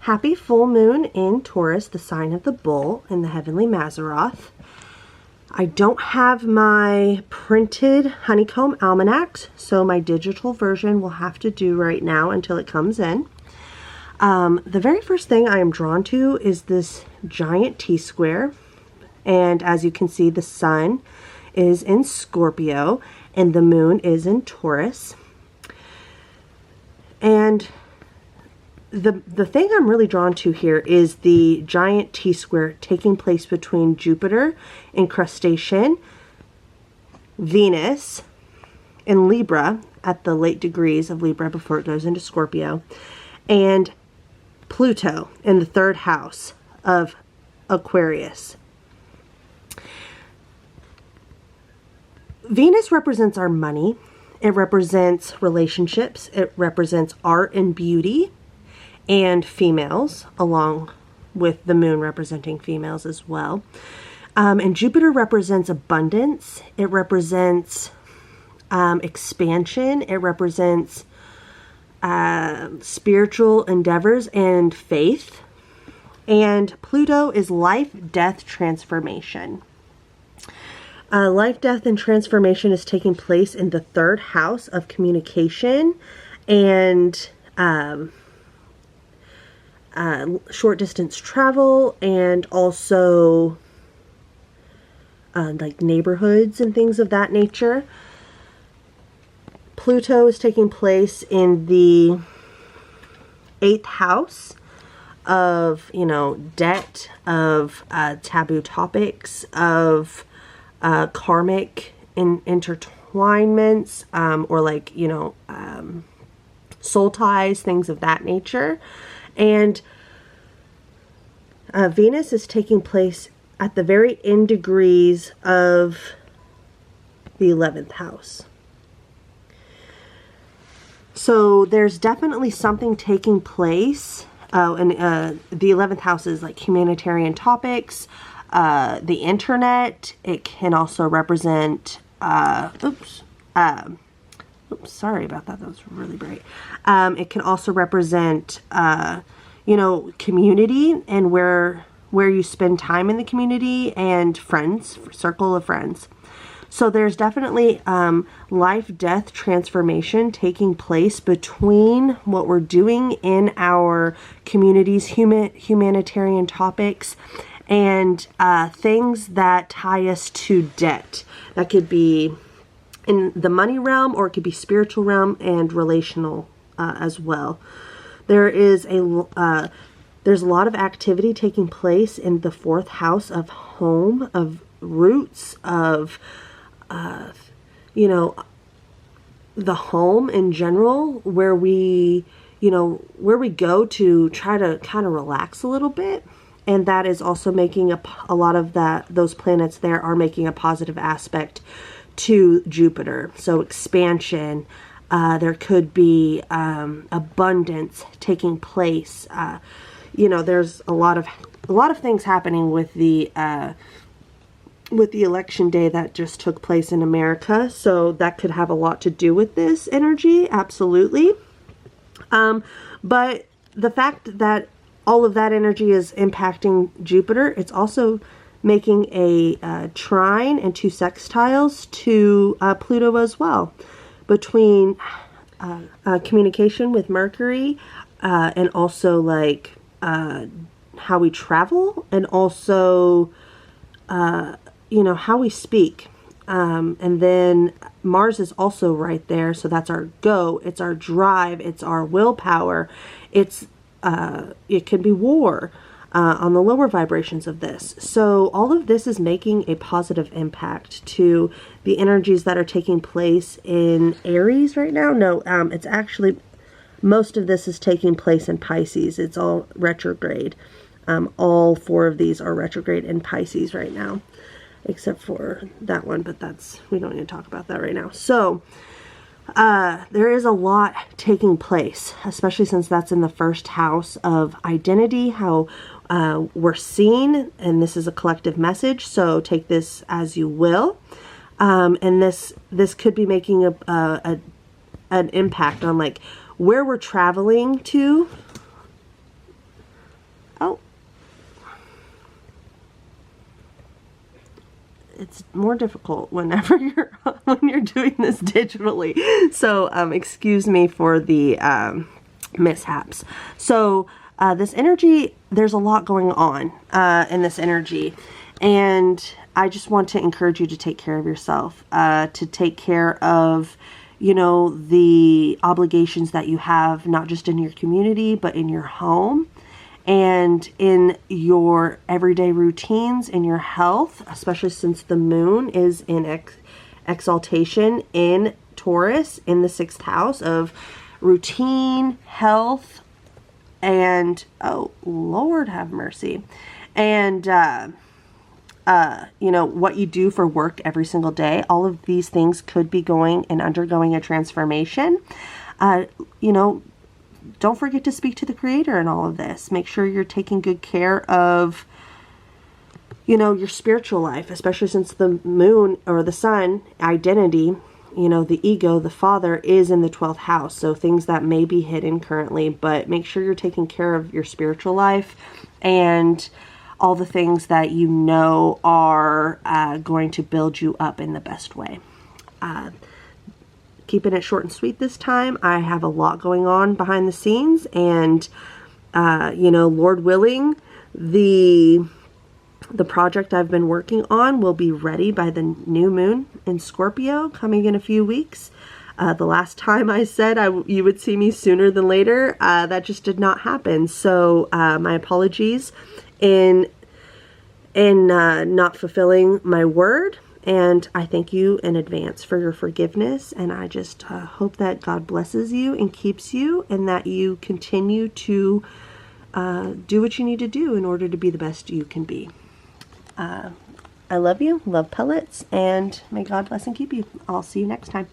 Happy full moon in Taurus, the sign of the bull in the heavenly Mazzaroth. I don't have my printed honeycomb almanac, so my digital version will have to do right now until it comes in. The very first thing I am drawn to is this giant T-square, and as you can see, the sun is in Scorpio and the moon is in Taurus. And the thing I'm really drawn to here is the giant T-square taking place between Jupiter in crustacean, Venus in Libra at the late degrees of Libra before it goes into Scorpio, and Pluto in the third house of Aquarius. Venus represents our money. It represents relationships. It represents art and beauty and females, along with the moon representing females as well. And Jupiter represents abundance. It represents expansion. It represents spiritual endeavors and faith. And Pluto is life, death, transformation. Life, death, and transformation is taking place in the third house of communication and short distance travel, and also like neighborhoods and things of that nature. Pluto is taking place in the 8th house of, debt, of taboo topics, of karmic intertwinements, or like, soul ties, things of that nature. And Venus is taking place at the very end degrees of the 11th house. So there's definitely something taking place. And the 11th house is like humanitarian topics, the internet. It can also represent, sorry about that. That was really bright. It can also represent, community and where you spend time in the community, and friends, circle of friends. So there's definitely life, death, transformation taking place between what we're doing in our communities, humanitarian topics, and things that tie us to debt. That could be in the money realm, or it could be spiritual realm and relational as well. There's a lot of activity taking place in the 4th house of home, of roots, of the home in general, where we go to try to kind of relax a little bit. And that is also making a lot of those planets there are making a positive aspect to Jupiter. So expansion, there could be abundance taking place. There's a lot of things happening with the election day that just took place in America. So that could have a lot to do with this energy, absolutely. But the fact that all of that energy is impacting Jupiter, it's also making a trine and 2 sextiles to Pluto as well, between communication with Mercury, and also like how we travel, and also how we speak. And then Mars is also right there, so that's our go, it's our drive, it's our willpower, it can be war on the lower vibrations of this. So all of this is making a positive impact to the energies that are taking place in Aries right now. No, it's actually, most of this is taking place in Pisces. It's all retrograde. All 4 of these are retrograde in Pisces right now, except for that one, but we don't need to talk about that right now. So there is a lot taking place, especially since that's in the 1st house of identity, how we're seen, and this is a collective message, so take this as you will. And this could be making an impact on like where we're traveling to, it's more difficult whenever when you're doing this digitally. So excuse me for the mishaps. So this energy, there's a lot going on in this energy, and I just want to encourage you to take care of yourself, to take care of, you know, the obligations that you have, not just in your community, but in your home and in your everyday routines, in your health, especially since the moon is in exaltation in Taurus in the 6th house of routine, health, and, oh, Lord have mercy. And, you know, what you do for work every single day. All of these things could be going and undergoing a transformation. You know, don't forget to speak to the Creator in all of this. Make sure you're taking good care of, you know, your spiritual life, especially since the moon or the sun, identity, you know, the ego, the father, is in the 12th house. So things that may be hidden currently, but make sure you're taking care of your spiritual life and all the things that you know are going to build you up in the best way. Keeping it short and sweet this time. I have a lot going on behind the scenes, and you know, Lord willing, the project I've been working on will be ready by the new moon in Scorpio coming in a few weeks. The last time I said you would see me sooner than later, that just did not happen. So my apologies in not fulfilling my word. And I thank you in advance for your forgiveness. And I just hope that God blesses you and keeps you, and that you continue to do what you need to do in order to be the best you can be. I love you, love pellets, and may God bless and keep you. I'll see you next time.